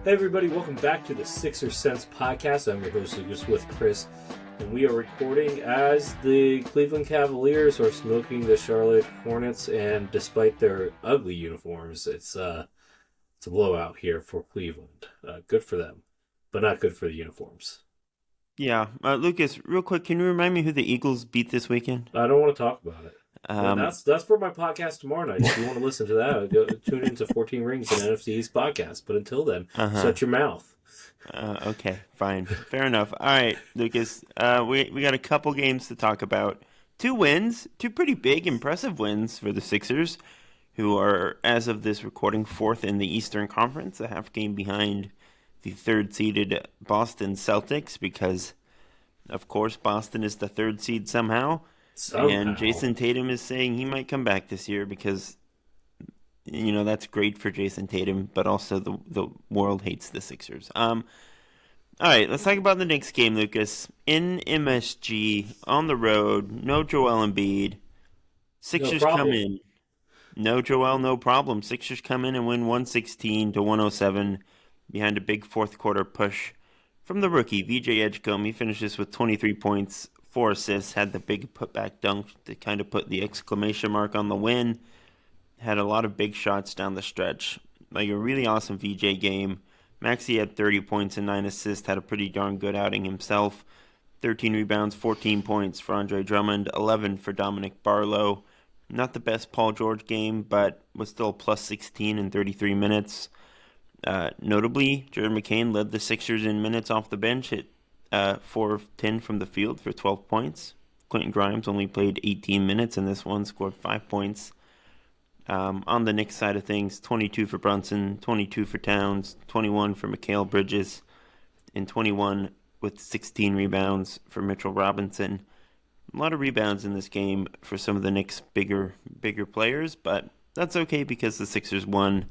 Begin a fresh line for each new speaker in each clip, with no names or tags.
Hey everybody, welcome back to the Sixers Sense podcast. I'm your host Lucas with Chris, and we are recording as the Cleveland Cavaliers are smoking the Charlotte Hornets, and despite their ugly uniforms, it's a blowout here for Cleveland. Good for them, but not good for the uniforms.
Yeah. Lucas, real quick, can you remind me who the Eagles beat this weekend?
I don't want to talk about it. That's for my podcast tomorrow night. If you want to listen to that, go tune into 14 Rings, an NFC East podcast. But until then, shut your mouth.
Okay, fine. Fair enough. All right, Lucas, we got a couple games to talk about. 2 wins, 2 pretty big, impressive wins for the Sixers, who are, as of this recording, 4th in the Eastern Conference, a half game behind the 3rd-seeded Boston Celtics, because, of course, Boston is the 3rd seed somehow. And Jason Tatum is saying he might come back this year because, you know, that's great for Jason Tatum, but also the world hates the Sixers. All right, let's talk about the Knicks game, Lucas. In MSG, on the road, no Joel Embiid. Sixers come in. No Joel, no problem. Sixers come in and win 116-107 behind a big fourth quarter push from the rookie, VJ Edgecombe. He finishes with 23 points, 4 assists, had the big putback dunk to kind of put the exclamation mark on the win. Had a lot of big shots down the stretch. Like a really awesome VJ game. Maxey had 30 points and 9 assists, had a pretty darn good outing himself. 13 rebounds, 14 points for Andre Drummond, 11 for Dominic Barlow. Not the best Paul George game, but was still plus 16 in 33 minutes. Notably, Jared McCain led the Sixers in minutes off the bench, hit 4 of 10 from the field for 12 points. Quentin Grimes only played 18 minutes in this one, scored 5 points. On the Knicks side of things, 22 for Brunson, 22 for Towns, 21 for Mikal Bridges, and 21 with 16 rebounds for Mitchell Robinson. A lot of rebounds in this game for some of the Knicks' bigger players, but that's okay because the Sixers won.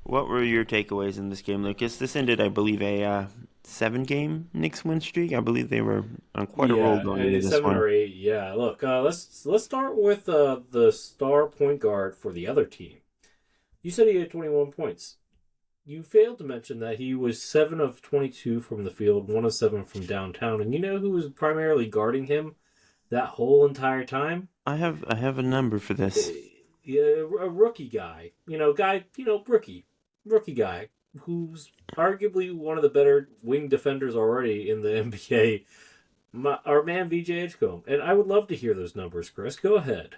What were your takeaways in this game, Lucas? This ended, I believe, a 7-game Knicks win streak. I believe they were on quite a roll going into this
7
one.
or 8. Yeah, look, let's start with the star point guard for the other team. You said he had 21 points. You failed to mention that he was 7 of 22 from the field, 1 of 7 from downtown. And you know who was primarily guarding him that whole entire time?
I have a number for this.
A rookie guy. Rookie guy who's arguably one of the better wing defenders already in the NBA. Our man VJ Edgecombe. And I would love to hear those numbers, Chris. Go ahead.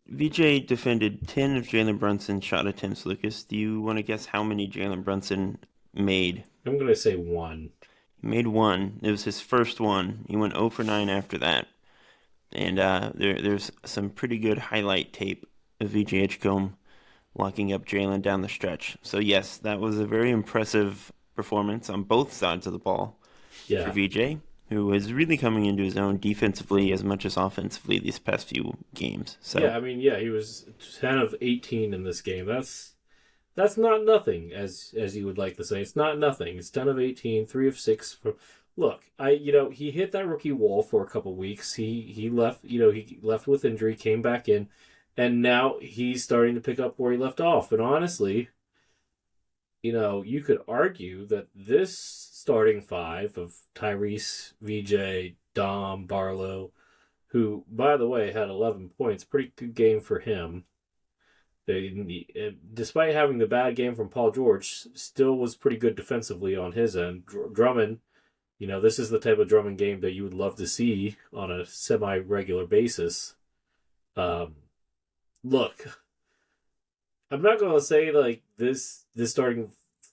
VJ defended 10 of Jalen Brunson's shot attempts, Lucas. Do you want to guess how many Jalen Brunson made?
I'm going to say 1.
He made 1. It was his first one. He went 0 for 9 after that. And there's some pretty good highlight tape of VJ Edgecombe locking up Jalen down the stretch. So, yes, that was a very impressive performance on both sides of the ball for VJ, who is really coming into his own defensively as much as offensively these past few games. So
he was 10 of 18 in this game. That's not nothing, as you would like to say. It's not nothing. It's 10 of 18, 3 of 6 from... Look, he hit that rookie wall for a couple weeks. He left, he left with injury, came back in, and now he's starting to pick up where he left off. And honestly, you could argue that this starting 5 of Tyrese, VJ, Dom, Barlow, who, by the way, had 11 points, pretty good game for him. Despite having the bad game from Paul George, still was pretty good defensively on his end. Drummond, this is the type of Drummond game that you would love to see on a semi-regular basis. Look, I'm not going to say like this starting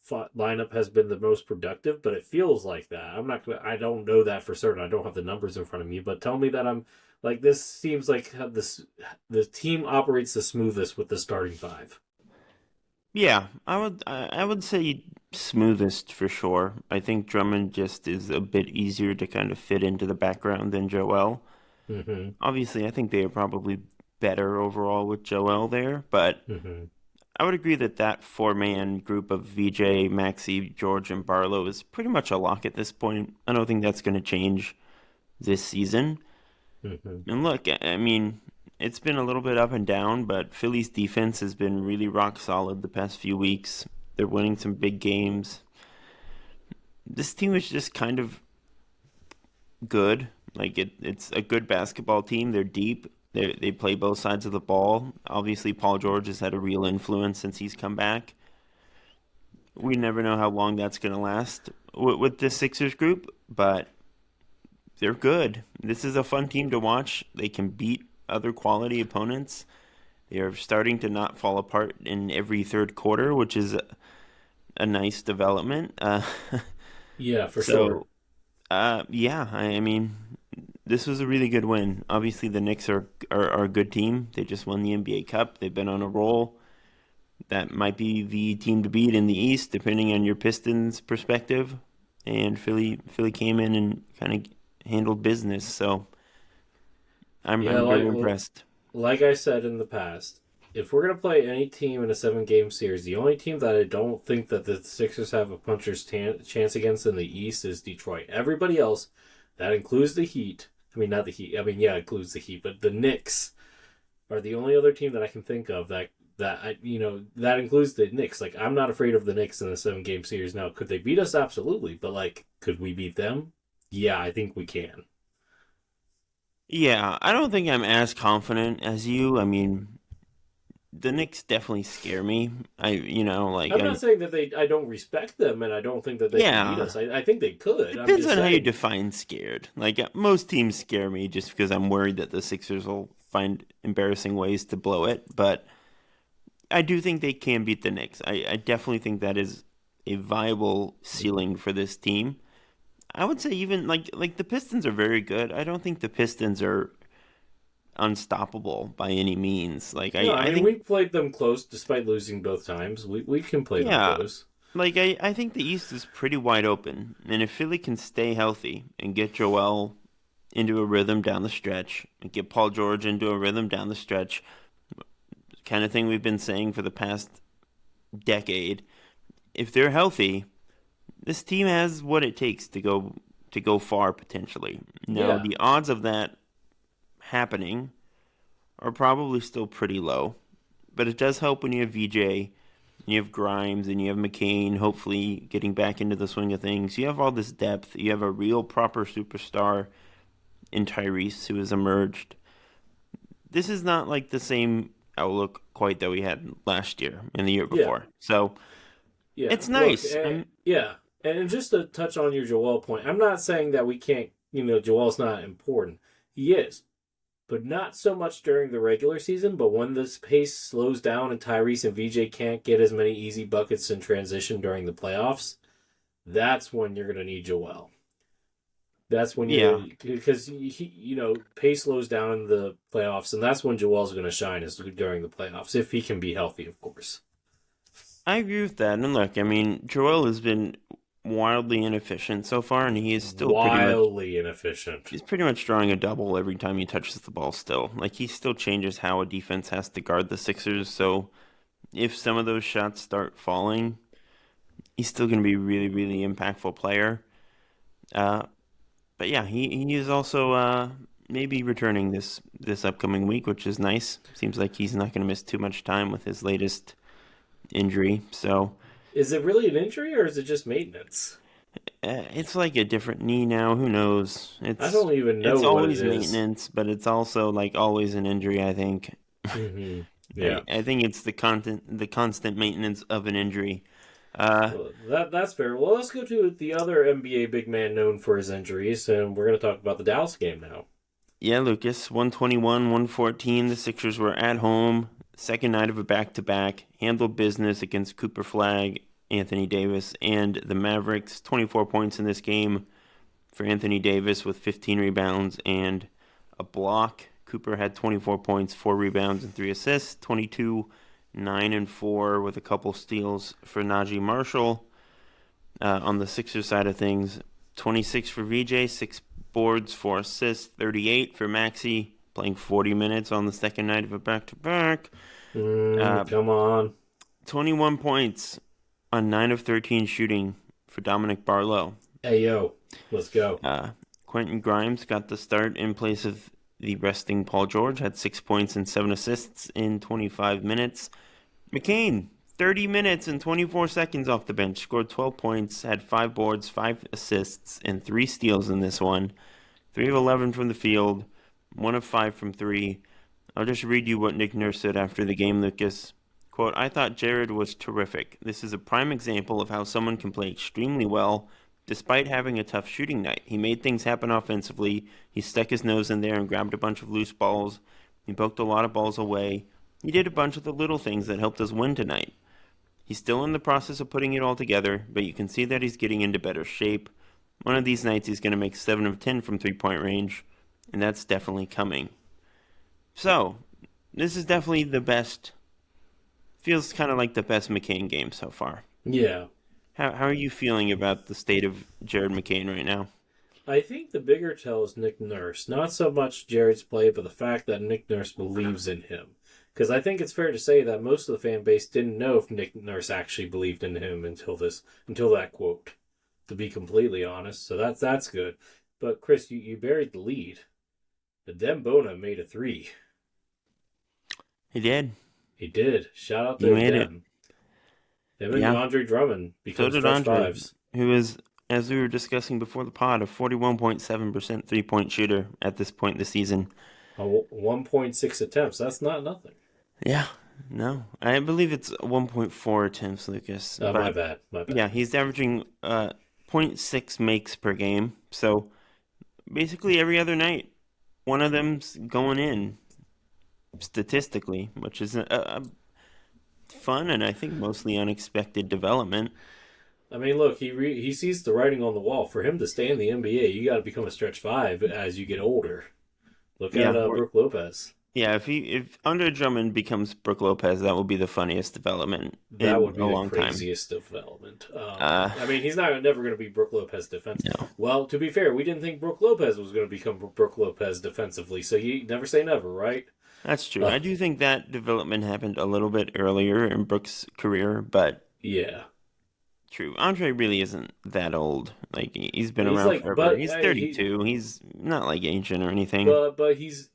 lineup has been the most productive, but it feels like that. I don't know that for certain. I don't have the numbers in front of me, but tell me that I'm like, this seems like the team operates the smoothest with the starting 5.
Yeah, I would say smoothest for sure. I think Drummond just is a bit easier to kind of fit into the background than Joel.
Mm-hmm.
Obviously, I think they are probably better overall with Joel there, but I would agree that 4-man group of VJ, Maxey, George, and Barlow is pretty much a lock at this point. I don't think that's going to change this season. And look, I mean, it's been a little bit up and down, but Philly's defense has been really rock solid the past few weeks. They're winning some big games. This team is just kind of good. Like it's a good basketball team. They're deep. They play both sides of the ball. Obviously, Paul George has had a real influence since he's come back. We never know how long that's going to last with this Sixers group, but they're good. This is a fun team to watch. They can beat other quality opponents. They are starting to not fall apart in every third quarter, which is a nice development.
Yeah, for
So,
sure.
yeah, I mean, this was a really good win. Obviously, the Knicks are a good team. They just won the NBA Cup. They've been on a roll. That might be the team to beat in the East, depending on your Pistons perspective. And Philly came in and kind of handled business. So
Yeah,
I'm very impressed.
like I said in the past, if we're gonna play any team in a 7 game series, the only team that I don't think that the Sixers have a puncher's chance against in the East is Detroit. Everybody else, that includes the Heat. I mean, not the Heat. I mean, yeah, it includes the Heat, but the Knicks are the only other team that I can think of that includes the Knicks. Like, I'm not afraid of the Knicks in a 7 game series. Now, could they beat us? Absolutely, but like, could we beat them? Yeah, I think we can.
Yeah, I don't think I'm as confident as you. I mean, the Knicks definitely scare me.
I'm not saying that I don't respect them, and I don't think that they can beat
yeah,
us. I think they could. I'm
depends
just
on how you
saying.
define scared. Like most teams scare me just because I'm worried that the Sixers will find embarrassing ways to blow it. But I do think they can beat the Knicks. I definitely think that is a viable ceiling for this team. I would say even like the Pistons are very good. I don't think the Pistons are unstoppable by any means. Like
No, I
I
mean
think
we played them close despite losing both times. We can play them
yeah,
close.
like I think the East is pretty wide open. And if Philly can stay healthy and get Joel into a rhythm down the stretch and get Paul George into a rhythm down the stretch, kind of thing we've been saying for the past decade. If they're healthy, this team has what it takes to go far potentially. Now,
Yeah,
the odds of that happening are probably still pretty low, but it does help when you have VJ, you have Grimes, and you have McCain. Hopefully, getting back into the swing of things. You have all this depth. You have a real proper superstar in Tyrese who has emerged. This is not like the same outlook quite that we had last year and the year
yeah,
before. So
yeah.
it's
Look,
nice.
yeah, and just to touch on your Joel point, I'm not saying that we can't. Joel's not important. He is, but not so much during the regular season. But when this pace slows down and Tyrese and VJ can't get as many easy buckets in transition during the playoffs, that's when you're gonna need Joel. That's when you're
Yeah,
gonna because pace slows down in the playoffs, and that's when Joel's gonna shine is during the playoffs if he can be healthy, of course.
I agree with that. And look, I mean, Joel has been wildly inefficient so far, and he is still
Wildly inefficient.
he's pretty much drawing a double every time he touches the ball still. Like he still changes how a defense has to guard the Sixers, so if some of those shots start falling, he's still going to be a really, really impactful player. Uh, but yeah, he is also maybe returning this upcoming week, which is nice. Seems like he's not going to miss too much time with his latest injury. So
Is it really an injury or is it just maintenance?
it's like a different knee now. Who knows?
I don't even know
It's
what it
always
is.
maintenance, but it's also like always an injury. I think.
Mm-hmm. Yeah.
I think it's the constant maintenance of an injury. Uh,
Well, that's fair. Well, let's go to the other NBA big man known for his injuries, and we're going to talk about the Dallas game now.
yeah, Lucas, 121, 114. The Sixers were at home, second night of a back-to-back, handled business against Cooper Flag, Anthony Davis, and the Mavericks. 24 points in this game for Anthony Davis with 15 rebounds and a block. Cooper had 24 points, 4 rebounds, and 3 assists. 22, 9, and 4 with a couple steals for Najee Marshall. On the Sixers side of things, 26 for VJ, 6 boards, 4 assists, 38 for Maxey, playing 40 minutes on the second night of a back-to-back.
Come on.
21 points on 9 of 13 shooting for Dominic Barlow.
Hey, yo. Let's go.
Quentin Grimes got the start in place of the resting Paul George, had 6 points and 7 assists in 25 minutes. McCain, 30 minutes and 24 seconds off the bench, scored 12 points, had 5 boards, 5 assists, and 3 steals in this one. 3 of 11 from the field, 1 of 5 from 3. I'll just read you what Nick Nurse said after the game, Lucas. Quote, "I thought Jared was terrific. This is a prime example of how someone can play extremely well despite having a tough shooting night. He made things happen offensively. He stuck his nose in there and grabbed a bunch of loose balls. He poked a lot of balls away. He did a bunch of the little things that helped us win tonight. He's still in the process of putting it all together, but you can see that he's getting into better shape. One of these nights he's going to make 7 of 10 from three-point range, and that's definitely coming." So, this is definitely the best, feels kind of like the best McCain game so far.
Yeah.
How are you feeling about the state of Jared McCain right now?
I think the bigger tell is Nick Nurse. Not so much Jared's play, but the fact that Nick Nurse believes in him. Because I think it's fair to say that most of the fan base didn't know if Nick Nurse actually believed in him until that quote, to be completely honest. So that's good. But Chris, you buried the lead. The Dembona made a 3.
He did.
He did. Shout out to
He made
Dem. Him and Andre Drummond
So
become
did
stretch
Andre,
fives.
who is, as we were discussing before the pod, a 41.7% three-point shooter at this point in the season.
1.6 attempts. That's not nothing.
Yeah, no. I believe it's 1.4 attempts, Lucas.
My bad.
Yeah, he's averaging 0.6 makes per game. So basically every other night, one of them's going in statistically, which is a fun and I think mostly unexpected development.
I mean, look, he sees the writing on the wall. For him to stay in the NBA, you got to become a stretch 5 as you get older. Look at Brook Lopez.
Yeah, if Andre Drummond becomes Brook Lopez, that will be the funniest development in a long time. That would be the
craziest development. I mean, he's never going to be Brook Lopez defensively.
No.
Well, to be fair, we didn't think Brook Lopez was going to become Brook Lopez defensively, so you never say never, right?
That's true. I do think that development happened a little bit earlier in Brook's career, but
yeah.
True. Andre really isn't that old. Like, he's been around forever. He's 32. He's not like ancient or anything.
But he's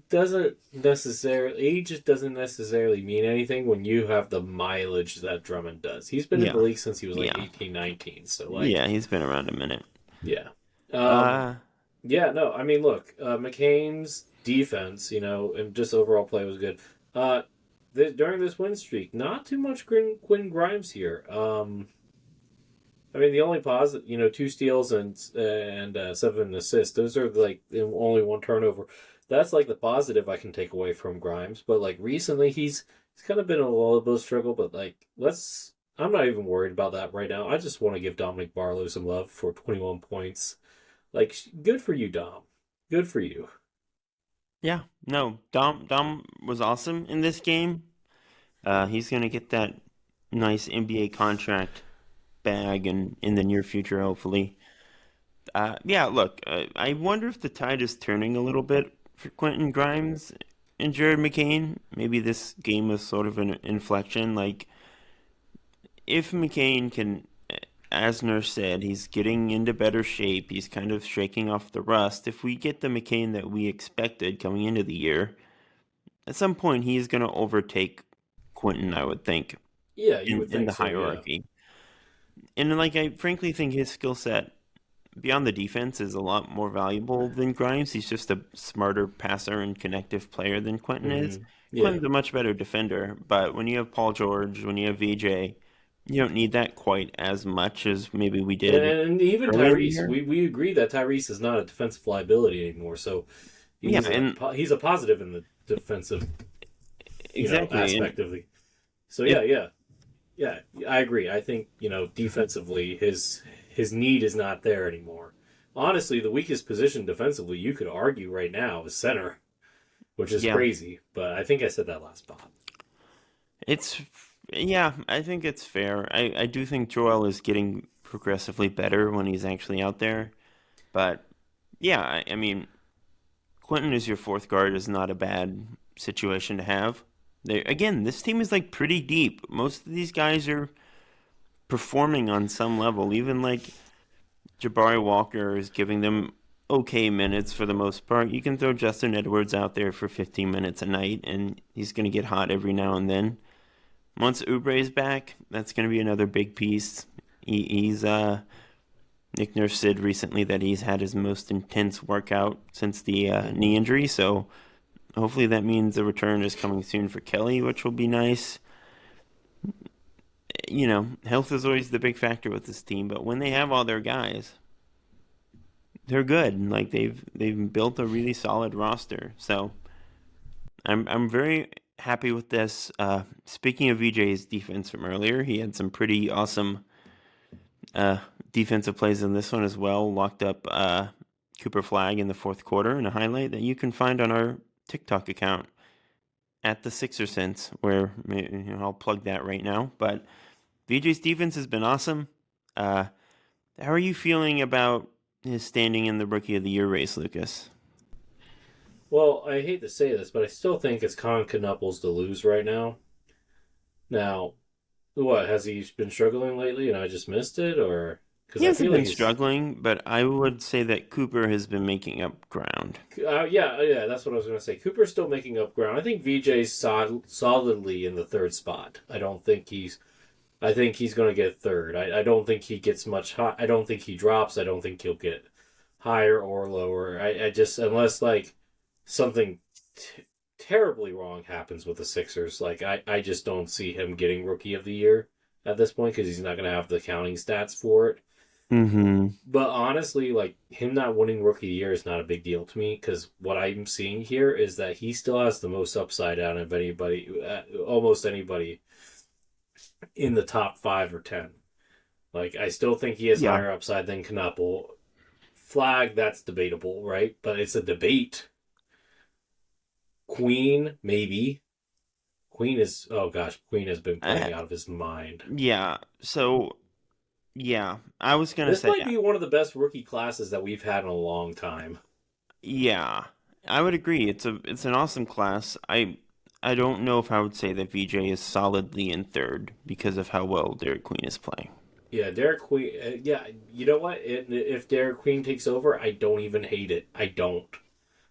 doesn't necessarily age doesn't necessarily mean anything when you have the mileage that Drummond does. He's been in the league since he was 18, 19. So
he's been around a minute.
Yeah. No. I mean, look, McCain's defense, and just overall play was good. During this win streak, not too much Quinn Grimes here. I mean, the only positive, 2 steals and 7 assists. Those are like only 1 turnover. That's like the positive I can take away from Grimes. But like recently, he's kind of been a little bit of a struggle. But like, I'm not even worried about that right now. I just want to give Dominic Barlow some love for 21 points. Like, good for you, Dom. Good for you.
Yeah, no, Dom was awesome in this game. He's gonna get that nice NBA contract bag and in the near future, hopefully. Look, I wonder if the tide is turning a little bit for Quentin Grimes and Jared McCain. Maybe this game was sort of an inflection. Like, if McCain can, as Nurse said, he's getting into better shape. He's kind of shaking off the rust. If we get the McCain that we expected coming into the year, at some point he's going to overtake Quentin, I would think.
Yeah, you would think
in the hierarchy. Yeah. And I frankly think his skill set beyond the defense is a lot more valuable than Grimes. He's just a smarter passer and connective player than Quentin is. Yeah. Quentin's a much better defender, but when you have Paul George, when you have VJ, you don't need that quite as much as maybe we did.
And even Tyrese, we agree that Tyrese is not a defensive liability anymore. So he's a positive in the defensive aspect of the. So yeah, I agree. I think defensively his need is not there anymore. Honestly, the weakest position defensively you could argue right now is center, which is crazy. But I think I said that last spot.
I think it's fair. I do think Joel is getting progressively better when he's actually out there. But, yeah, I mean, Quentin as your 4th guard is not a bad situation to have. Again, this team is, pretty deep. Most of these guys are performing on some level. Even, Jabari Walker is giving them okay minutes for the most part. You can throw Justin Edwards out there for 15 minutes a night, and he's going to get hot every now and then. once Oubre's back, that's going to be another big piece. He's Nick Nurse said recently that he's had his most intense workout since the knee injury, so hopefully that means the return is coming soon for Kelly, which will be nice. Health is always the big factor with this team, but when they have all their guys, they're good. Like they've built a really solid roster. So I'm very happy with this. Speaking of VJ's defense from earlier, he had some pretty awesome defensive plays in this one as well. Locked up Cooper Flagg in the fourth quarter in a highlight that you can find on our TikTok account at the Sixer Sense, where I'll plug that right now. But VJ's defense has been awesome. How are you feeling about his standing in the Rookie of the Year race, Lucas?
Well, I hate to say this, but I still think it's Con Knuckles to lose right now. Now, what, has he been struggling lately and I just missed it? Or
he hasn't been struggling, but I would say that Cooper has been making up ground.
Yeah, that's what I was going to say. Cooper's still making up ground. I think VJ's solidly in the third spot. I think he's going to get third. I don't think he gets much high. I don't think he drops. I don't think he'll get higher or lower. I just, unless like something terribly wrong happens with the Sixers, like I just don't see him getting Rookie of the Year at this point because he's not going to have the counting stats for it.
Mm-hmm.
But honestly, like him not winning Rookie of the Year is not a big deal to me because what I'm seeing here is that he still has the most upside out of anybody, almost anybody in the top 5 or 10. Like I still think he has higher upside than Knuckle. Flagg, that's debatable, right? But it's a debate. Queen, maybe. Queen has been playing out of his mind.
Yeah, so I was gonna say
this might be one of the best rookie classes that we've had in a long time.
Yeah, I would agree. It's an awesome class. I don't know if I would say that VJ is solidly in third because of how well Derek Queen is playing.
Yeah, Derek Queen. You know what? If Derek Queen takes over, I don't even hate it. I don't.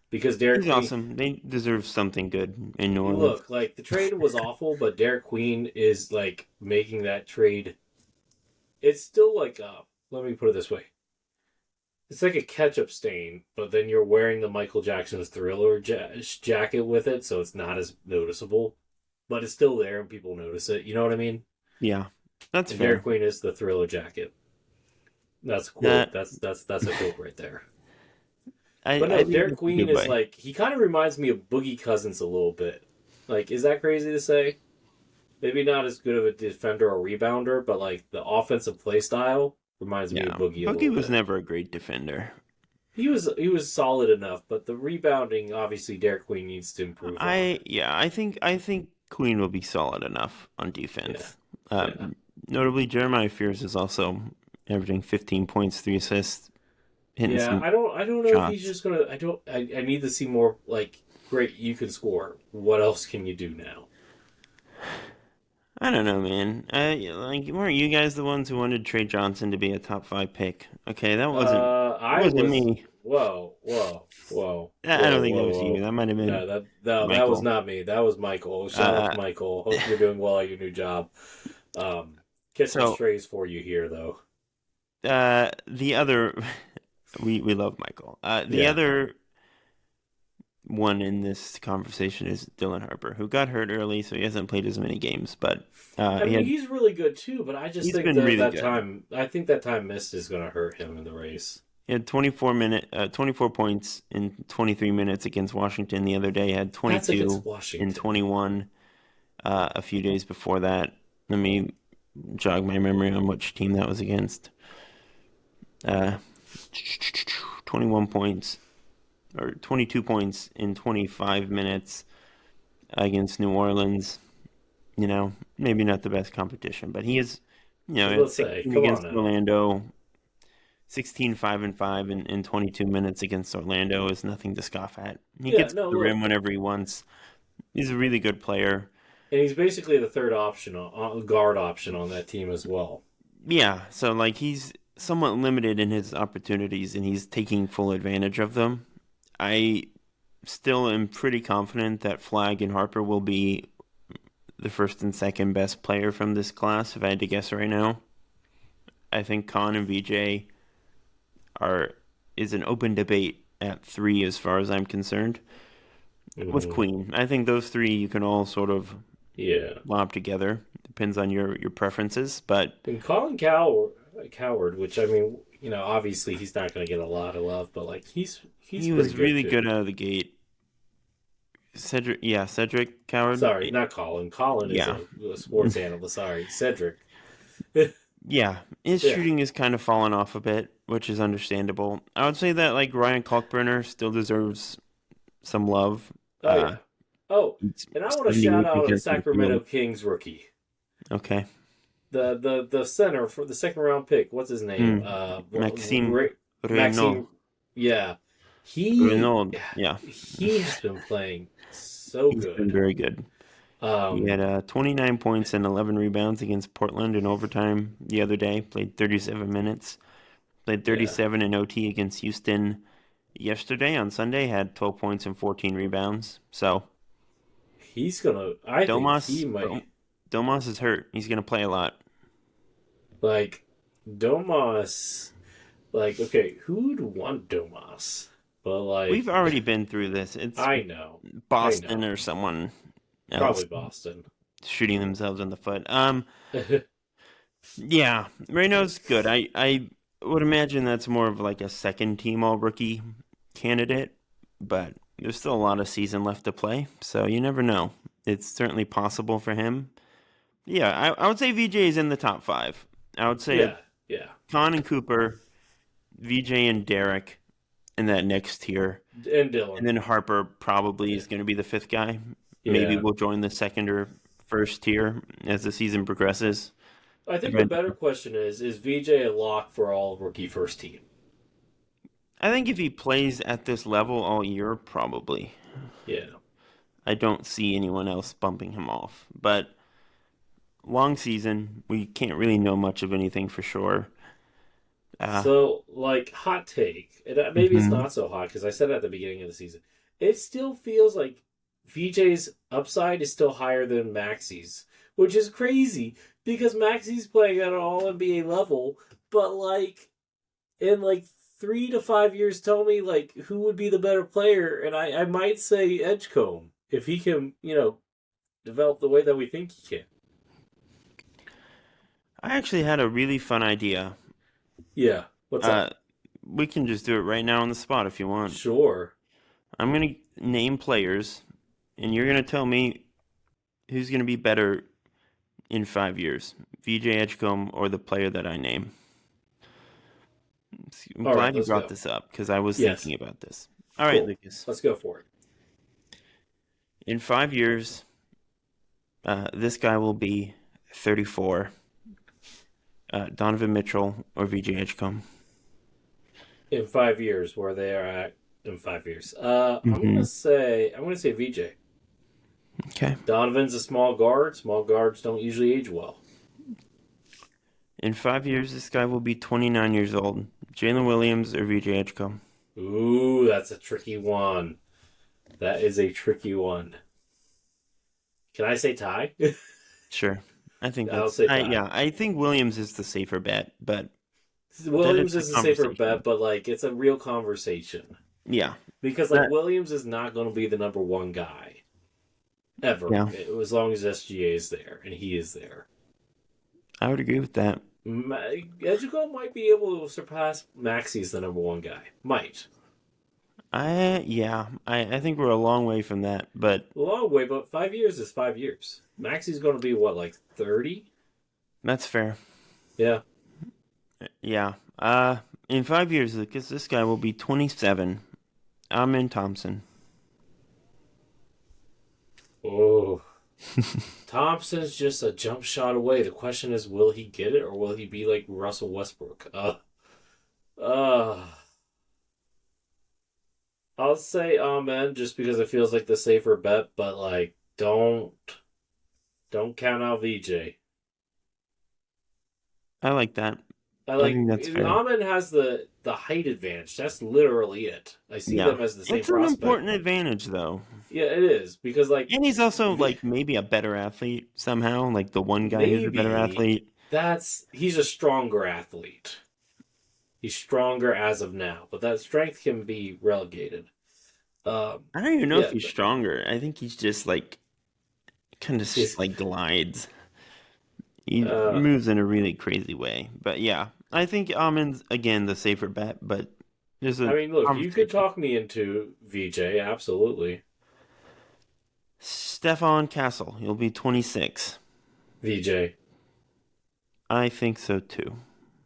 Because Derek
He's
Queen,
awesome. They deserve something good in New Orleans.
Look, like the trade was awful, but Derek Queen is like making that trade. It's still like let me put it this way. It's like a ketchup stain, but then you're wearing the Michael Jackson's Thriller jacket with it, so it's not as noticeable. But it's still there, and people notice it. You know what I mean?
Yeah, that's fair.
Derek Queen is the Thriller jacket. That's a quote. That's a quote right there. But no, Derek Queen is like, he kind of reminds me of Boogie Cousins a little bit. Like, is that crazy to say? Maybe not as good of a defender or rebounder, but like the offensive play style reminds me of Boogie a little bit.
Boogie was never a great defender.
He was solid enough, but the rebounding, obviously, Derek Queen needs to improve.
I think Queen will be solid enough on defense. Notably, Jeremiah Fears is also averaging 15 points, 3 assists.
I don't know if he's just gonna. I need to see more. Like, great, you can score. What else can you do now?
I don't know, man. Weren't you guys the ones who wanted Trey Johnson to be a top 5 pick? Okay, that wasn't me.
Whoa.
I don't think that was you. That might have been.
That was not me. That was Michael. Shout out to Michael. Hope you're doing well at your new job. Get some strays for you here, though.
The other. We love Michael. The other one in this conversation is Dylan Harper, who got hurt early, so he hasn't played as many games. But
he's really good too. But I just think that time missed is going to hurt him in the race.
He had 24 points in 23 minutes against Washington the other day. He had 22 in 21 a few days before that. Let me jog my memory on which team that was against. 21 points or 22 points in 25 minutes against New Orleans. Maybe not the best competition, but he is, against Orlando. 16-5-5 in 22 minutes against Orlando is nothing to scoff at. He gets to the rim whenever he wants. He's a really good player.
And he's basically the third guard option on that team as well.
Yeah, so like he's somewhat limited in his opportunities, and he's taking full advantage of them. I still am pretty confident that Flagg and Harper will be the first and second best player from this class, if I had to guess right now. I think Khan and VJ is an open debate at 3 as far as I'm concerned. With Queen, I think those 3 you can all sort of lob together. Depends on your preferences, but
and Colin Coward, which I mean, obviously he's not going to get a lot of love, but like he
was really
too.
good out of the gate. Cedric Coward.
Sorry, not Colin. Colin is a sports analyst. Sorry, Cedric.
Yeah, his shooting is kind of fallen off a bit, which is understandable. I would say that like Ryan Kalkbrenner still deserves some love.
Oh yeah. Oh, and I want to shout out the Sacramento Kings rookie.
Okay.
The center for the second round pick. What's his name?
Maxime.
Yeah.
Renaud. Yeah.
He has been playing so good.
He's been very good. He had 29 points and 11 rebounds against Portland in overtime the other day. Played 37 minutes. Played 37 in OT against Houston yesterday on Sunday. Had 12 points and 14 rebounds. So
he's gonna. I think he might.
Domas is hurt. He's gonna play a lot.
Like Domas. Like, okay, who'd want Domas? But like,
we've already been through this.
I know
Boston or someone else.
Probably Boston
shooting themselves in the foot. Yeah, Reno's good. I would imagine that's more of like a second team all rookie candidate, but there's still a lot of season left to play, so you never know. It's certainly possible for him. Yeah, I would say VJ is in the top 5. I would say Khan and Cooper, VJ and Derek in that next tier.
And Dylan.
And then Harper probably is going to be the 5th guy. Yeah. Maybe we'll join the second or first tier as the season progresses.
I think the better question is VJ a lock for all rookie first team?
I think if he plays at this level all year, probably.
Yeah.
I don't see anyone else bumping him off. But long season, we can't really know much of anything for sure.
So, like, hot take, and maybe it's not so hot because I said it at the beginning of the season. It still feels like VJ's upside is still higher than Maxi's, which is crazy because Maxi's playing at an all-NBA level, but, like, in, like, 3 to 5 years, tell me, like, who would be the better player, and I might say Edgecombe, if he can, develop the way that we think he can.
I actually had a really fun idea.
Yeah, what's up?
We can just do it right now on the spot if you want.
Sure.
I'm going to name players, and you're going to tell me who's going to be better in 5 years, VJ Edgecombe or the player that I name. I'm glad you brought this up because I was thinking about this. All right, Lucas.
Let's go for it.
In 5 years, this guy will be 34. Donovan Mitchell or VJ Edgecombe.
In 5 years, where they are at in 5 years. I'm gonna say VJ.
Okay.
Donovan's a small guard. Small guards don't usually age well.
In 5 years, this guy will be 29 years old. Jalen Williams or VJ Edgecombe.
Ooh, that's a tricky one. That is a tricky one. Can I say Ty?
Sure. I think
I'll say Ty.
I think Williams is the safer bet, but
Williams is the safer bet, but like it's a real conversation.
Yeah.
Because like Williams is not going to be the number one guy ever, as long as SGA is there, and he is there.
I would agree with that.
Edgecombe might be able to surpass Maxey as the number one guy. Might.
I think we're a long way from that, but
a long way. But 5 years is 5 years. Maxey's going to be what, like 30?
That's fair.
Yeah.
Yeah. In 5 years, because this guy will be 27. Amen Thompson.
Oh. Thompson's just a jump shot away. The question is, will he get it, or will he be like Russell Westbrook? I'll say amen just because it feels like the safer bet, but like don't count out VJ.
I like that.
I think that's fair. Amen has the the height advantage. That's literally it. I see
Yeah.
them as the same
It's an
prospect.
important advantage, though.
Yeah, it is because like,
And he's also like maybe a better athlete somehow, like the one guy who's a better athlete.
He's a stronger athlete. He's stronger as of now, but that strength can be relegated.
I don't even know if he's stronger. I think he's just like kind of like glides. He moves in a really crazy way. But yeah, I think Almond's again the safer bet. But there's a.
I mean, look, you could talk me into VJ, absolutely.
Stefan Castle, he'll be 26.
VJ.
I think so too.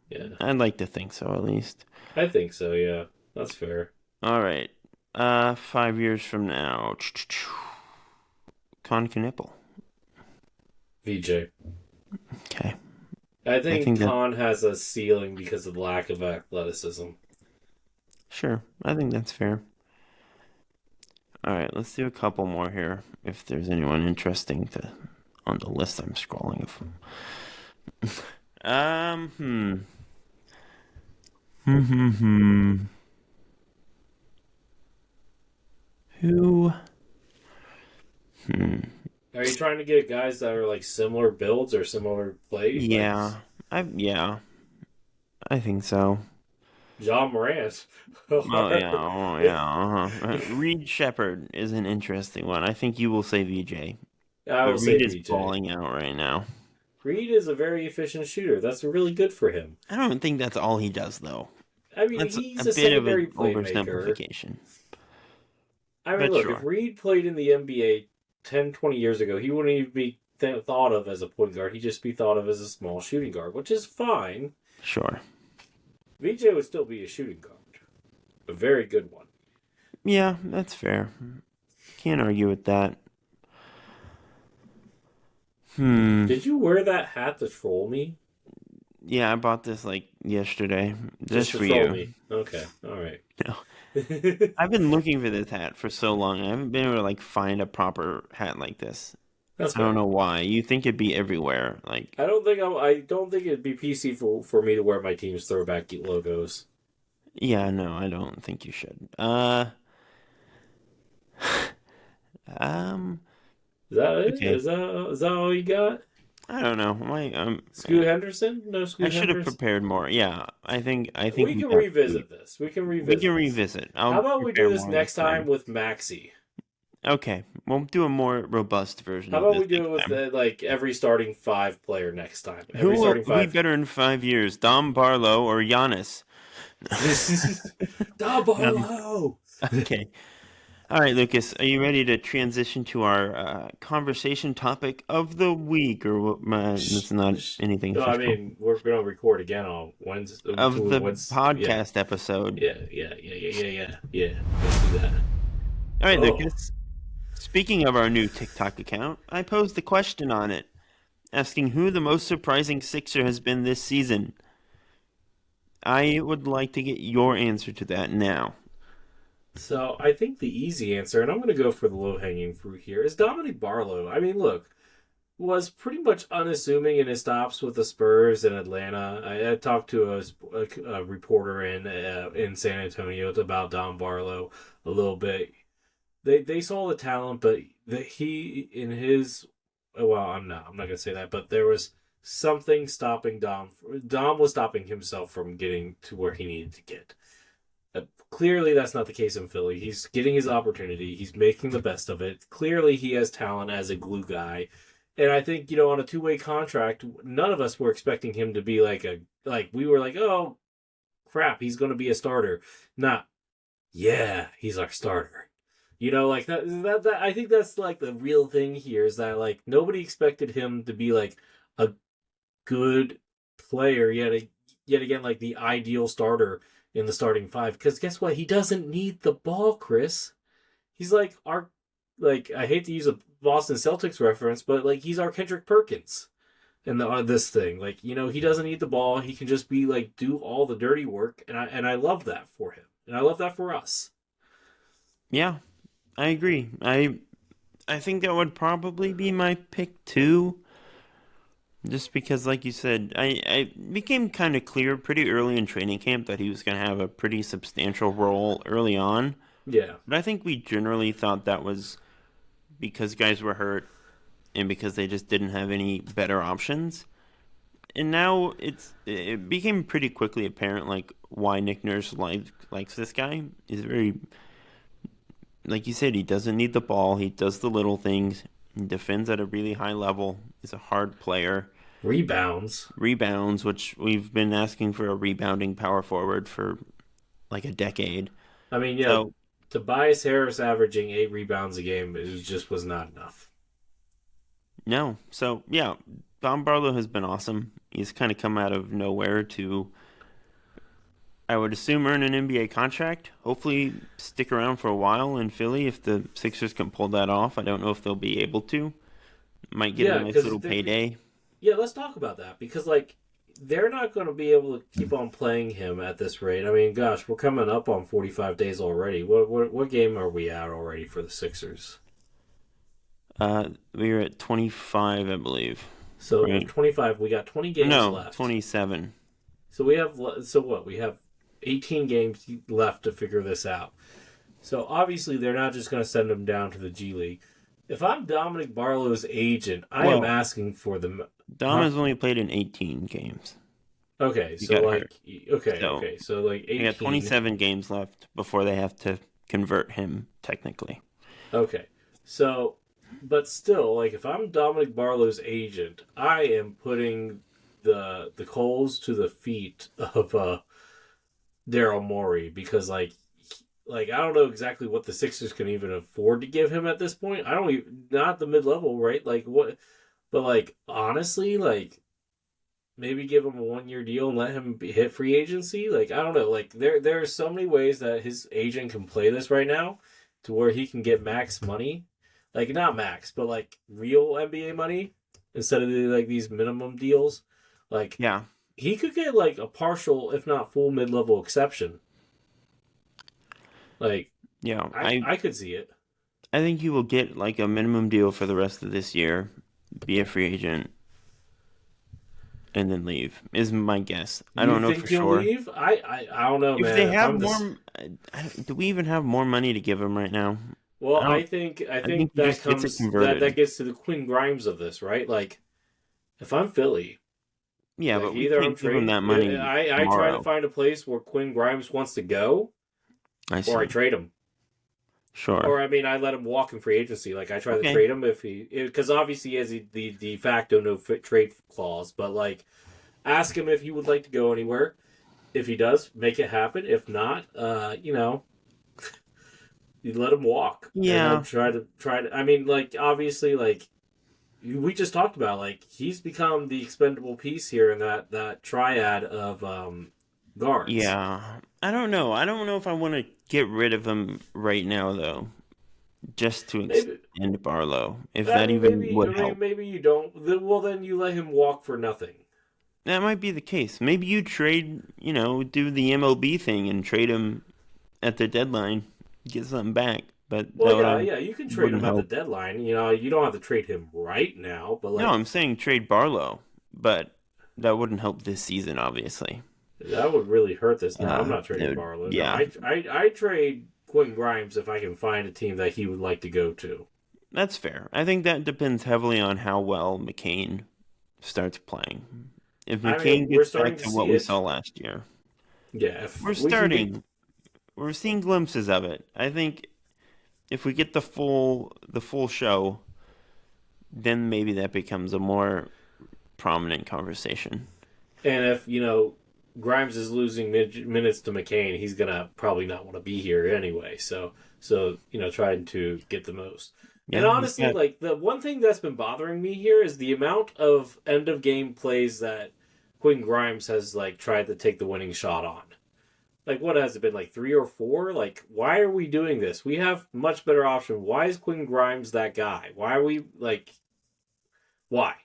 Yeah.
I'd like to think so at least.
I think so, yeah. That's fair.
All right. 5 years from now. Con Knipple.
VJ.
Okay.
I think Con has a ceiling because of the lack of athleticism.
Sure. I think that's fair. All right, let's do a couple more here. If there's anyone interesting on the list I'm scrolling. Who?
Are you trying to get guys that are like similar builds or similar plays?
Yeah, I think so.
John Morant.
Reed Shepherd is an interesting one. I think you will say VJ.
I will say
Reed is
VJ.
balling out right now.
Reed is a very efficient shooter. That's really good for him.
I don't think that's all he does, though.
I mean,
that's
he's a secondary playmaker.
Oversimplification.
I mean, look, if Reed played in the NBA 10, 20 years ago, he wouldn't even be thought of as a point guard. He'd just be thought of as a small shooting guard, which is fine.
Sure.
VJ would still be a shooting guard. A very good one.
Yeah, that's fair. Can't argue with that.
Did you wear that hat to troll me?
Yeah, I bought this like yesterday. Just for
troll
you.
Me. Okay, all right.
No. I've been looking for this hat for so long. I haven't been able to like find a proper hat like this. I don't know why. You think it'd be everywhere? Like
I don't think it'd be PC for me to wear my team's throwback logos.
Yeah, no, I don't think you should.
Is that it?
Okay.
Is that all you got?
I don't know.
Scoot Henderson? No, Scoot Henderson?
I should have prepared more. Yeah, I think
we can revisit this. We can revisit. How about we do this next time with Maxey?
Okay, we'll do a more robust version.
How about we do it with like every starting 5 player next time? Who
will be better in 5 years, Dom Barlow or Giannis?
Dom Barlow.
Okay. All right, Lucas, are you ready to transition to our conversation topic of the week? Or it's not anything.
No, I mean, we're going to record again on Wednesday.
Of the podcast episode.
Yeah. Let's do that.
All right, Lucas. Speaking of our new TikTok account, I posed a question on it, asking who the most surprising Sixer has been this season. I would like to get your answer to that now.
So I think the easy answer, and I'm going to go for the low-hanging fruit here, is Dominic Barlow. I mean, look, was pretty much unassuming in his stops with the Spurs in Atlanta. I talked to a reporter in San Antonio about Dom Barlow a little bit. They saw the talent, but I'm not going to say that, but there was something stopping Dom. Dom was stopping himself from getting to where he needed to get. Clearly, that's not the case in Philly. He's getting his opportunity. He's making the best of it. Clearly, he has talent as a glue guy. And I think, on a 2-way contract, none of us were expecting him to be we were like, oh, crap, he's going to be a starter. Not, yeah, he's our starter. That I think that's like the real thing here is that like nobody expected him to be like a good player yet again like the ideal starter in the starting 5, because guess what? He doesn't need the ball, Chris. He's like I hate to use a Boston Celtics reference, but like he's our Kendrick Perkins in this thing. Like, he doesn't need the ball. He can just be like do all the dirty work, and I love that for him, and I love that for us.
Yeah, I agree. I think that would probably be my pick too. Just because, like you said, I became kind of clear pretty early in training camp that he was going to have a pretty substantial role early on.
Yeah.
But I think we generally thought that was because guys were hurt and because they just didn't have any better options. And now it became pretty quickly apparent like why Nick Nurse likes this guy. He's very, like you said, he doesn't need the ball. He does the little things. He defends at a really high level. He's a hard player.
Rebounds,
which we've been asking for a rebounding power forward for like a decade.
I mean, yeah, so, Tobias Harris averaging 8 rebounds a game was not enough.
No. So, yeah, Don Barlow has been awesome. He's kind of come out of nowhere to, I would assume, earn an NBA contract. Hopefully stick around for a while in Philly if the Sixers can pull that off. I don't know if they'll be able to. Might get a nice little payday.
Yeah, let's talk about that because, like, they're not going to be able to keep on playing him at this rate. I mean, gosh, we're coming up on 45 days already. What game are we at already for the Sixers?
We were at 25, I believe.
So right? 25. We got 20 games left.
27.
So we have. So what? We have 18 games left to figure this out. So obviously they're not just going to send him down to the G League. If I'm Dominic Barlow's agent, I am asking for them.
Dom has only played in 18 games.
Okay, so like, so like 18.
They got 27 games left before they have to convert him technically.
Okay, so, but still, like, if I'm Dominic Barlow's agent, I am putting the coals to the feet of Daryl Morey because like I don't know exactly what the Sixers can even afford to give him at this point. I don't even, not the mid-level, right? Like what, but like honestly, like maybe give him a 1-year deal and let him hit free agency. Like I don't know, like there are so many ways that his agent can play this right now to where he can get max money, like not max, but like real NBA money instead of like these minimum deals. Like
yeah,
he could get like a partial, if not full, mid-level exception. Like,
yeah,
I could see it.
I think he will get like a minimum deal for the rest of this year, be a free agent, and then leave. Is my guess. I don't know for sure.
Leave? I don't know,
if
man.
They have more. Do we even have more money to give him right now?
Well, I think that comes that gets to the Quinn Grimes of this, right? Like, if I'm Philly.
Yeah, like, but we can't give him that money.
I try to find a place where Quinn Grimes wants to go. Or I trade him.
Sure.
Or, I mean, I let him walk in free agency. Like, I try to trade him because obviously he has the de facto no trade clause. But, like, ask him if he would like to go anywhere. If he does, make it happen. If not, you let him walk.
Yeah.
And try to. I mean, like, obviously, like, we just talked about, like, he's become the expendable piece here in that triad of guards.
Yeah. I don't know. I don't know if I want to get rid of him right now, though. Just to extend Barlow. If that even would help.
Maybe you don't. Well, then you let him walk for nothing.
That might be the case. Maybe you trade, do the MLB thing and trade him at the deadline. Get something back. But
you can trade him at the deadline. You don't have to trade him right now. But
no, I'm saying trade Barlow. But that wouldn't help this season, obviously.
That would really hurt this. No, I'm not trading Barlow.
Yeah.
No, I trade Quinn Grimes if I can find a team that he would like to go to.
That's fair. I think that depends heavily on how well McCain starts playing. If McCain gets back to what we saw last year.
Yeah.
We're seeing glimpses of it. I think if we get the full show, then maybe that becomes a more prominent conversation.
And if, Grimes is losing minutes to McCain, he's gonna probably not want to be here anyway. So trying to get the most. Yeah, and honestly, like the one thing that's been bothering me here is the amount of end of game plays that Quinn Grimes has like tried to take the winning shot on. Like what has it been, like 3 or 4? Like why are we doing this? We have much better option. Why is Quinn Grimes that guy? Why are we like? Why?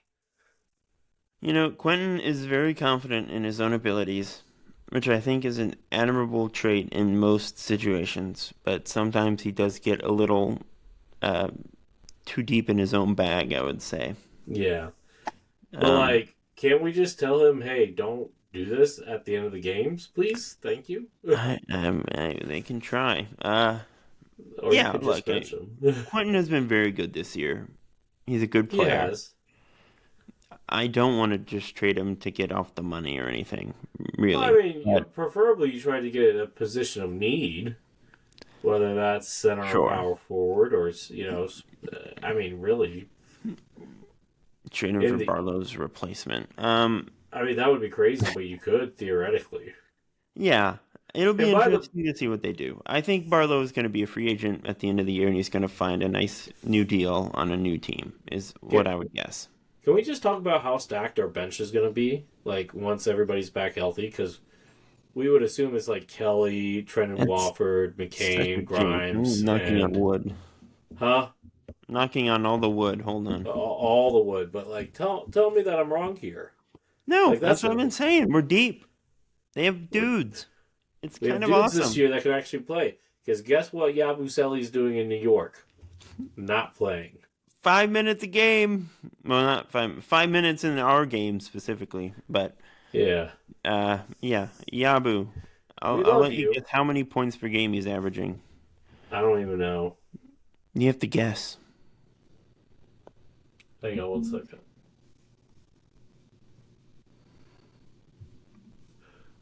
Quentin is very confident in his own abilities, which I think is an admirable trait in most situations, but sometimes he does get a little too deep in his own bag, I would say.
Yeah. But like, can't we just tell him, hey, don't do this at the end of the games, please? Thank you.
They can try.
Or you
Yeah,
could just
look,
bench him.
Quentin has been very good this year. He's a good
He
player.
has.
I don't want to just trade him to get off the money or anything,
Well, I
really.
mean, preferably you try to get a position of need, whether that's center or
Sure.
power forward, or I mean, really,
Trade him for Barlow's replacement.
I mean, that would be crazy, but you could theoretically.
Yeah, it'll be
And by the
interesting to see what they do. I think Barlow is going to be a free agent at the end of the year, and he's going to find a nice new deal on a new team, is what I would guess.
Can we just talk about how stacked our bench is going to be, like, once everybody's back healthy? Because we would assume it's like Kelly, Trenton Wofford, McCain, Grimes.
Knocking on wood.
Huh?
Knocking on all the wood. Hold on.
All the wood. But, like, tell me that I'm wrong here.
No, like, that's what I've been saying. We're deep. They have dudes. It's kind of awesome.
This year that can actually play. Because guess what Yabusele's doing in New York? Not playing.
5 minutes a game. Well, not 5 minutes in our game specifically, but
yeah.
Yabu. I'll let you guess how many points per game he's averaging.
I don't even know.
You have to guess.
Hang on 1 second.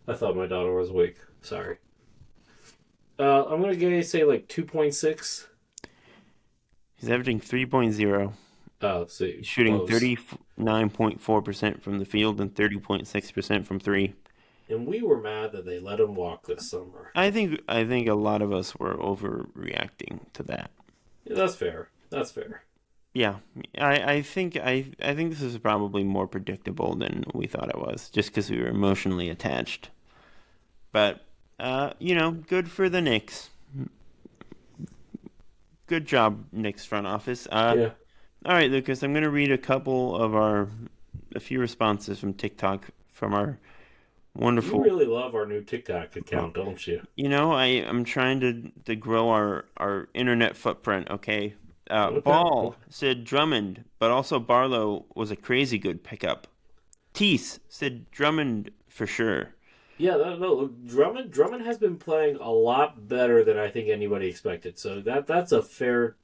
I thought my daughter was awake. Sorry. I'm going to say like 2.6.
He's averaging 3.0.
Oh, let's see.
He's shooting 39.4% from the field and 30.6% from three.
And we were mad that they let him walk this summer.
I think a lot of us were overreacting to that.
Yeah, that's fair. That's fair.
Yeah, I think this is probably more predictable than we thought it was, just because we were emotionally attached. But good for the Knicks. Good job, Knicks front office.
Yeah.
All right, Lucas, I'm going to read a few responses from TikTok from our wonderful.
You really love our new TikTok account, don't you?
I'm trying to grow our internet footprint. Okay. Ball said Drummond, but also Barlow was a crazy good pickup. Tease said Drummond for sure.
Yeah, no, Drummond has been playing a lot better than I think anybody expected. So that's a fair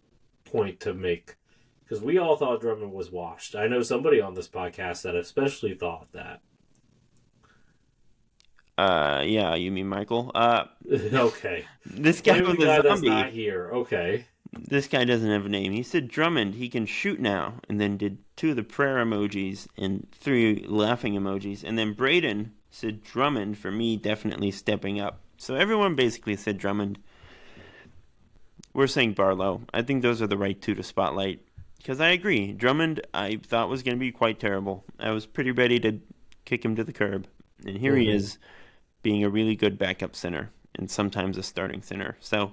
point to make, because we all thought Drummond was washed. I know somebody on this podcast that especially thought that.
Yeah, you mean Michael?
Okay.
This guy was a zombie.
That's not here. Okay.
This guy doesn't have a name. He said Drummond, he can shoot now, and then did 2 of the prayer emojis and 3 laughing emojis. And then Braden said Drummond, for me, definitely stepping up. So everyone basically said Drummond. We're saying Barlow. I think those are the right 2 to spotlight. Because I agree. Drummond, I thought was going to be quite terrible. I was pretty ready to kick him to the curb. And here he is, being a really good backup center, and sometimes a starting center. So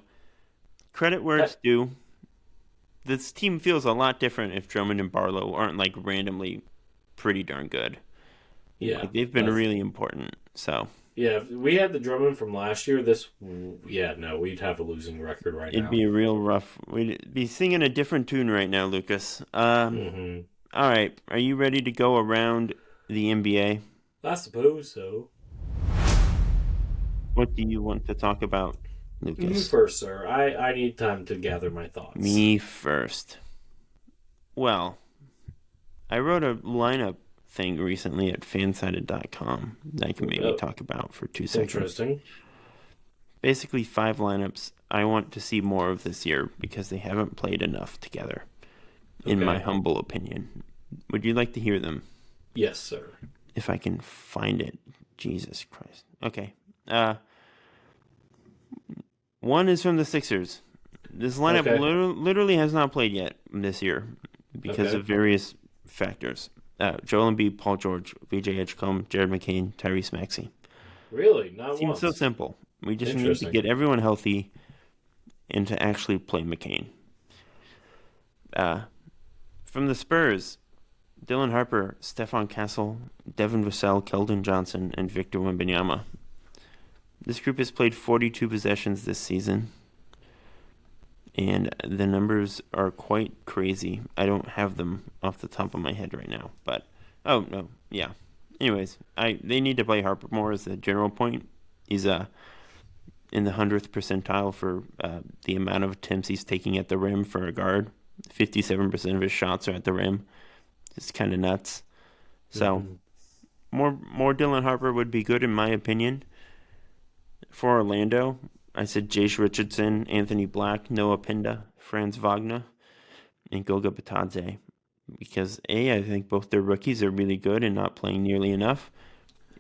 credit where it's due. This team feels a lot different if Drummond and Barlow aren't like randomly pretty darn good.
Yeah,
like, they've been really important. So
yeah, if we had the Drummond from last year, we'd have a losing record right now.
It'd be a real rough. We'd be singing a different tune right now, Lucas. All right, are you ready to go around the NBA?
I suppose so.
What do you want to talk about, Lucas?
You first, sir. I need time to gather my thoughts.
Me first. Well, I wrote a lineup thing recently at fansided.com that I can maybe talk about for 2 seconds.
Interesting.
Basically 5 lineups I want to see more of this year because they haven't played enough together, in my humble opinion. Would you like to hear them?
Yes, sir.
If I can find it. Jesus Christ. Okay. One is from the Sixers. This lineup literally has not played yet this year because of various factors. Joel Embiid, Paul George, VJ Edgecombe, Jared McCain, Tyrese Maxey.
Really? Not once?
Seems so simple. We just need to get everyone healthy and to actually play McCain. From the Spurs, Dylan Harper, Stephon Castle, Devin Vassell, Keldon Johnson, and Victor Wembanyama. This group has played 42 possessions this season, and the numbers are quite crazy. I don't have them off the top of my head right now, but Oh no, yeah. Anyways, they need to play Harper more as the general point. He's in the 100th percentile for the amount of attempts he's taking at the rim for a guard. 57% of his shots are at the rim. It's kind of nuts. So
Mm-hmm.
more Dylan Harper would be good in my opinion. For Orlando, I said Jace Richardson, Anthony Black, Noah Pinda, Franz Wagner, and Goga Batadze. Because A, I think both their rookies are really good and not playing nearly enough.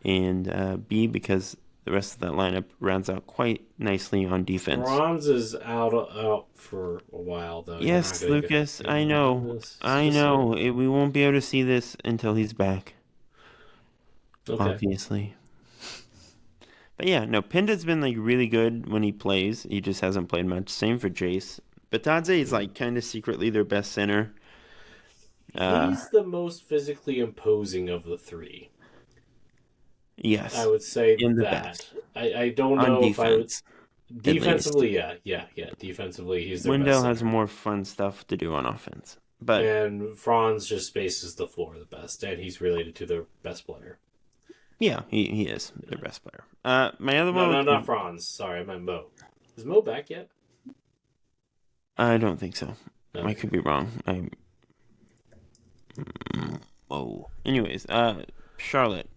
And B, because the rest of that lineup rounds out quite nicely on defense.
Franz is out for a while, though.
Yes, Lucas, I know. We won't be able to see this until he's back. Okay. Obviously. But yeah, no, Pinda's been like really good when he plays. He just hasn't played much. Same for Jace. Batadze is like kind of secretly their best center.
He's the most physically imposing of the three.
Yes.
I would say that. I don't know if I would. Defensively, yeah. Defensively, he's their
Wendell
best
has more fun stuff to do on offense.
And Franz just spaces the floor the best, and he's related to their best player.
Yeah, he is their best player. My other one...
No, not Franz. Sorry, I meant Mo. Is Mo back yet?
I don't think so.
Okay.
I could be wrong. Anyways, Charlotte.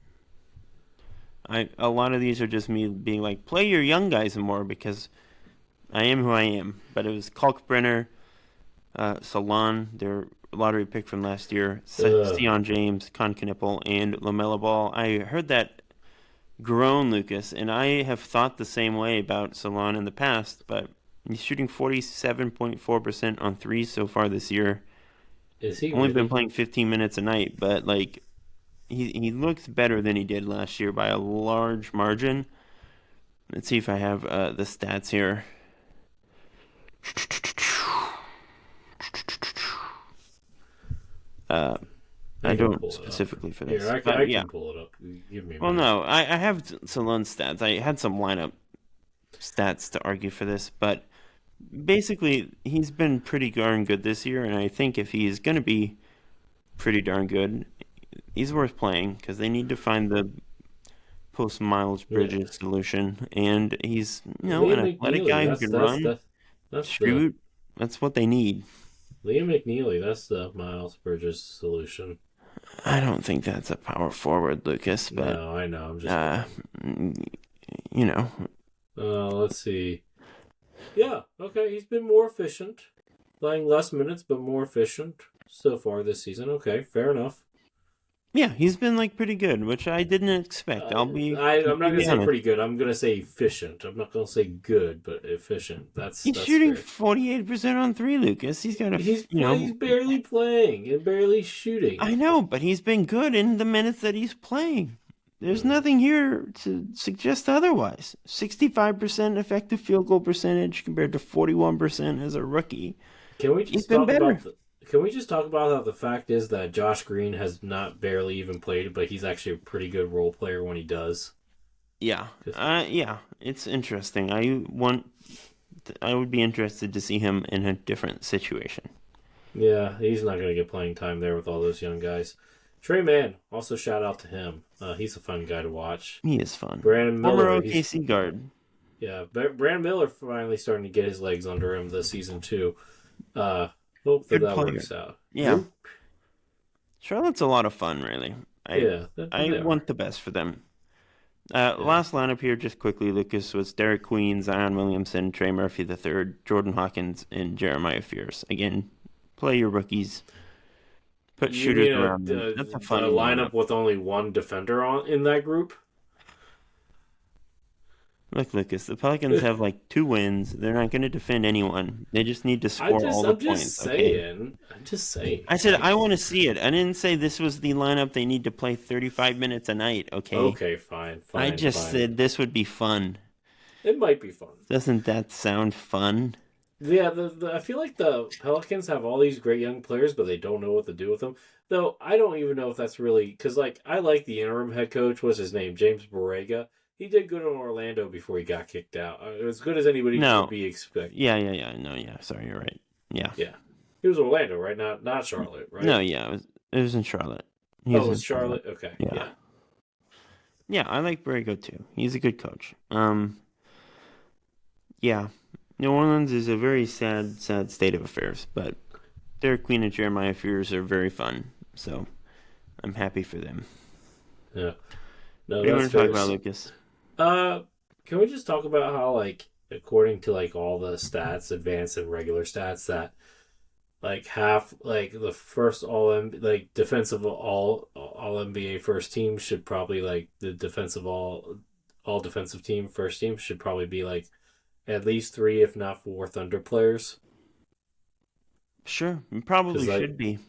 A lot of these are just me being like, play your young guys more because I am who I am. But it was Kalkbrenner, Salon, their lottery pick from last year, Sion James, Con Knippel, and LaMelo Ball. I heard that groan, Lucas, and I have thought the same way about Salon in the past, but he's shooting 47.4% on threes so far this year.
Is he
only been playing 15 minutes a night, but like he looks better than he did last year by a large margin. Let's see if I have the stats here. I don't specifically for this.
Here, I can pull it up. Give me.
Well, no, I have Salon's stats. I had some lineup stats to argue for this, but basically he's been pretty darn good this year, and I think if he's going to be pretty darn good, he's worth playing because they need to find the post-Miles Bridges solution, and he's an athletic guy who can run, shoot. That's what they need.
Liam McNeely, that's the Miles Bridges solution.
I don't think that's a power forward, Lucas. But
no, I know. I'm just let's see. Yeah, okay. He's been more efficient, playing less minutes but more efficient so far this season. Okay, fair enough.
Yeah, he's been like pretty good, which I didn't expect. I'm
not gonna say pretty good. I'm gonna say efficient. I'm not gonna say good, but efficient. That's
shooting 48% on three, Lucas. He's got
he's barely playing and barely shooting.
I know, but he's been good in the minutes that he's playing. There's nothing here to suggest otherwise. 65% effective field goal percentage compared to 41% as a rookie.
Can we just talk about Can we just talk about how the fact is that Josh Green has not barely even played, but he's actually a pretty good role player when he does?
Yeah. It's interesting. I would be interested to see him in a different situation.
Yeah, he's not going to get playing time there with all those young guys. Trey Mann, also shout out to him. He's a fun guy to watch.
He is fun.
Brandon Miller.
Former OKC guard.
Yeah, Brandon Miller finally starting to get his legs under him this season, too. Hope that works out.
Yeah. Charlotte's a lot of fun, really. I want the best for them. Last lineup here, just quickly, Lucas, was Derek Queen, Zion Williamson, Trey Murphy III, Jordan Hawkins, and Jeremiah Fierce. Again, play your rookies. Put shooters around them. That's a fun
lineup with only one defender in that group.
Look, Lucas, the Pelicans have like 2 wins. They're not going to defend anyone. They just need to score all the points.
I'm just saying.
I said I want to see it. I didn't say this was the lineup they need to play 35 minutes a night, okay?
Okay, fine.
I just said this would be fun.
It might be fun.
Doesn't that sound fun?
Yeah, I feel like the Pelicans have all these great young players, but they don't know what to do with them. Though, I don't even know if that's really... Because, I like the interim head coach. What's his name? James Borrega. He did good in Orlando before he got kicked out. As good as anybody could be expected.
Yeah. Sorry, you're right. Yeah.
Yeah. He was Orlando, right? Not Charlotte, right?
No, yeah. It was in Charlotte. He's
Oh, it's
in Charlotte.
Charlotte. Okay,
Yeah.
yeah.
Yeah, I like Borrego too. He's a good coach. Yeah. New Orleans is a very sad state of affairs, but their Queen and Jeremiah fears are very fun. So I'm happy for them.
Yeah.
What
No,
do you
that's
want to talk
fair.
about, Lucas?
Uh, can we just talk about how, like, according to like all the stats, advanced and regular stats, that like half, like the first like defensive all NBA first team should probably like the defensive all defensive team first team should probably be like at least three, if not four, Thunder players.
Sure, you
Because
probably should be.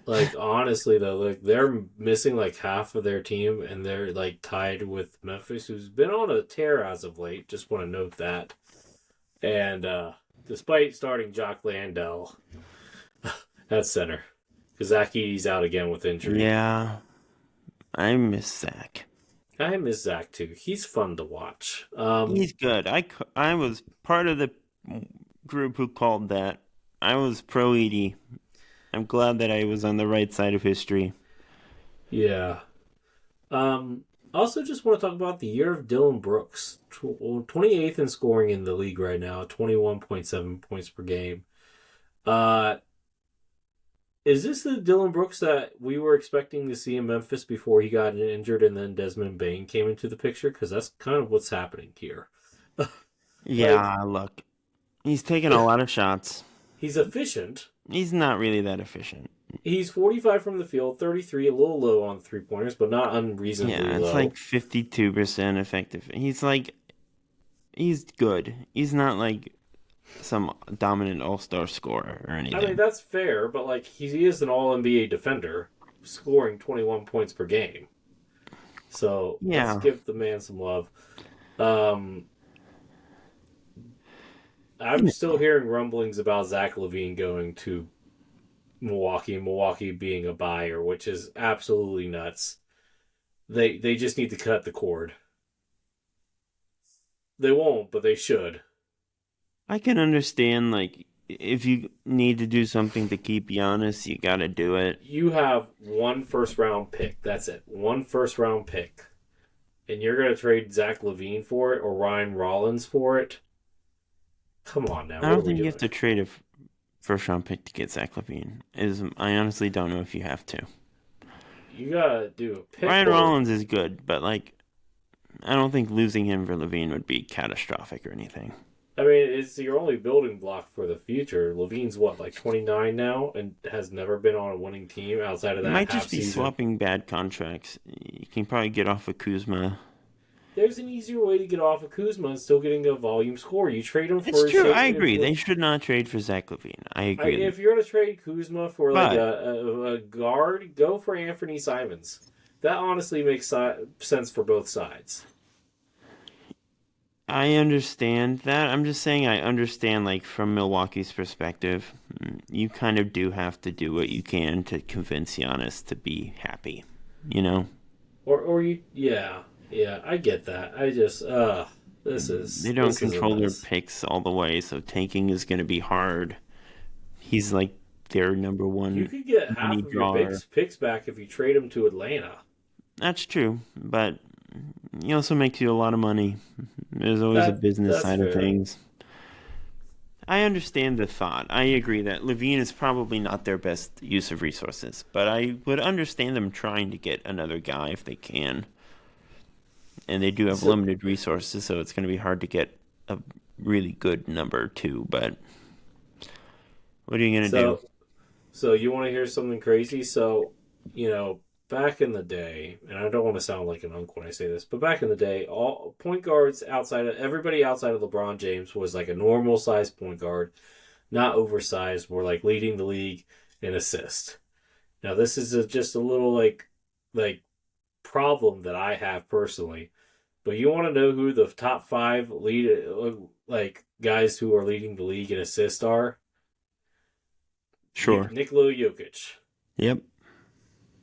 like honestly though, like they're missing like half of their team, and they're like tied with Memphis, who's been on a tear as of late. Just want to note that. And despite starting Jock Landell at center, because Zach Edey's out again with injury.
Yeah, I miss Zach.
I miss Zach too. He's fun to watch.
He's good. I was part of the group who called that. I was pro Edie. I'm glad that I was on the right side of history.
Yeah. Also, just want to talk about the year of Dylan Brooks. 28th in scoring in the league right now, 21.7 points per game. Is this the Dylan Brooks that we were expecting to see in Memphis before he got injured and then Desmond Bane came into the picture? Because that's kind of what's happening here.
Yeah, look, he's taking a lot of shots.
He's efficient.
He's not really that efficient.
He's 45 from the field, 33, a little low on three-pointers, but not unreasonably low.
Yeah, it's like 52% effective. He's good. He's not like some dominant all-star scorer or anything.
I mean, that's fair, but like he is an all-NBA defender, scoring 21 points per game. So
yeah,
let's give the man some love. I'm still hearing rumblings about Zach LaVine going to Milwaukee being a buyer, which is absolutely nuts. They just need to cut the cord. They won't, but they should.
I can understand, like, if you need to do something to keep Giannis, you gotta do it.
You have one first round pick. That's it. One first round pick. And you're going to trade Zach LaVine for it or Ryan Rollins for it? Come on now.
I don't think you have to trade a first round pick to get Zach LaVine. I honestly don't know if you have to.
You gotta do a pick.
Ryan Rollins is good, but like, I don't think losing him for LaVine would be catastrophic or anything.
I mean, it's your only building block for the future. LaVine's what, like 29 now, and has never been on a winning team outside of that.
It might just be
season.
swapping bad contracts. You can probably get off of Kuzma.
There's an easier way to get off of Kuzma and still getting a volume score. You trade him for.
It's true. I agree. They should not trade for Zach LaVine. I agree.
If you're going to trade Kuzma for like a guard, go for Anthony Simons. That honestly makes sense for both sides.
I understand that. I'm just saying I understand, like, from Milwaukee's perspective, you kind of do have to do what you can to convince Giannis to be happy, you know?
Or you, yeah, I get that. I just,
They don't control their picks all the way, so tanking is going to be hard. He's, like, their number one.
You could get half of your picks back if you trade him to Atlanta.
That's true, but he also makes you a lot of money. There's always a business side of things. I understand the thought. I agree that LaVine is probably not their best use of resources, but I would understand them trying to get another guy if they can. And they do have limited resources, so it's going to be hard to get a really good number two, but what are you going to do?
So you want to hear something crazy? So, back in the day, and I don't want to sound like an uncle when I say this, but back in the day, all point guards everybody outside of LeBron James was like a normal sized point guard, not oversized, more like leading the league in assist. Now this is just a little like problem that I have personally, but you want to know who the top 5 guys who are leading the league in assist are?
Sure.
Nikola Jokic.
Yep.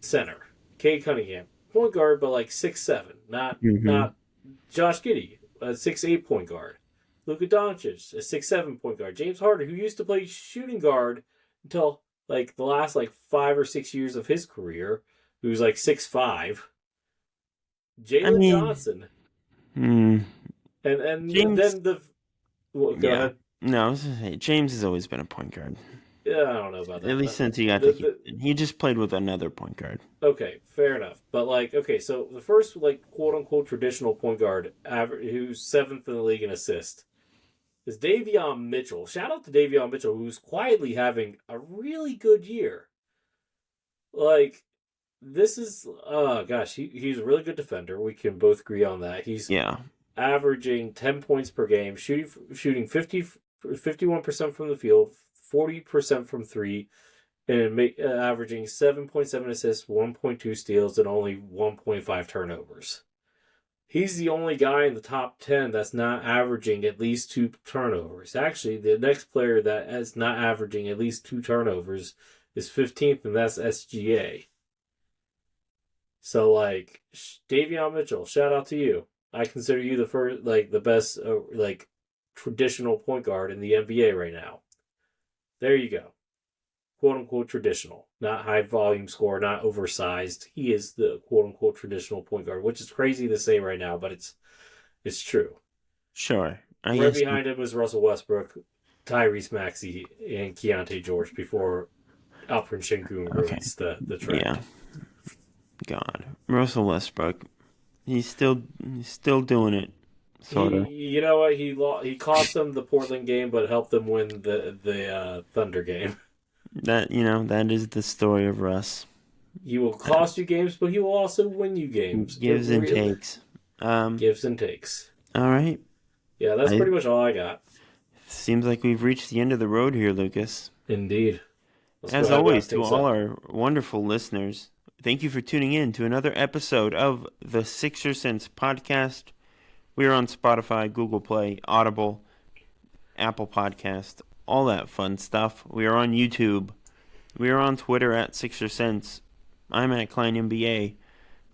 Center. Cade Cunningham, point guard, but like 6'7", not Josh Giddey, a 6'8" point guard. Luka Doncic, a 6'7" point guard. James Harden, who used to play shooting guard until like the last 5 or 6 years of his career, who's like 6'5",
I
Jalen
mean,
Johnson,
hmm,
and
James.
then the well, go
Yeah.
ahead.
No, I was gonna say, James has always been a point guard.
Yeah, I don't know about
At
that.
least since he got to Houston. He just played with another point guard.
Okay, fair enough. But like, okay, so the first like quote unquote traditional point guard who's seventh in the league in assist is Davion Mitchell. Shout out to Davion Mitchell, who's quietly having a really good year. Like, this is gosh, he's a really good defender. We can both agree on that. He's
Yeah.
averaging 10 points per game, shooting 51% from the field, 40% from three, and averaging 7.7 assists, 1.2 steals, and only 1.5 turnovers. He's the only guy in the top 10 that's not averaging at least 2 turnovers. Actually, the next player that is not averaging at least 2 turnovers is 15th, and that's SGA. So, like, Davion Mitchell, shout out to you. I consider you the first, like, the best, traditional point guard in the NBA right now. There you go. Quote unquote traditional, not high volume scorer, not oversized. He is the quote unquote traditional point guard, which is crazy to say right now, but it's true.
Sure. I
Right
guess.
behind him is Russell Westbrook, Tyrese Maxey, and Keontae George before Alperen Şengün ruins the trend.
Yeah. God, Russell Westbrook. He's still doing it. Sort of.
You know what? He cost them the Portland game, but helped them win the Thunder game.
That that is the story of Russ.
He will cost you games, but he will also win you games.
Gives and takes.
Gives and takes.
All right.
Yeah, that's pretty much all I got.
Seems like we've reached the end of the road here, Lucas.
Indeed.
As always, to all our wonderful listeners, thank you for tuning in to another episode of the Sixer Sense podcast. We are on Spotify, Google Play, Audible, Apple Podcast, all that fun stuff. We are on YouTube. We are on Twitter at Sixer Sense. I'm at Kline NBA.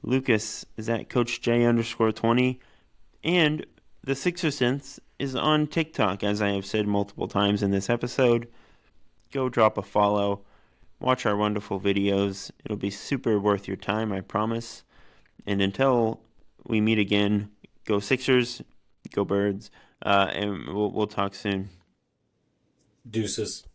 Lucas is at Coach J_20. And the Sixer Sense is on TikTok, as I have said multiple times in this episode. Go drop a follow. Watch our wonderful videos. It'll be super worth your time, I promise. And until we meet again, go Sixers, go Birds, and we'll talk soon.
Deuces.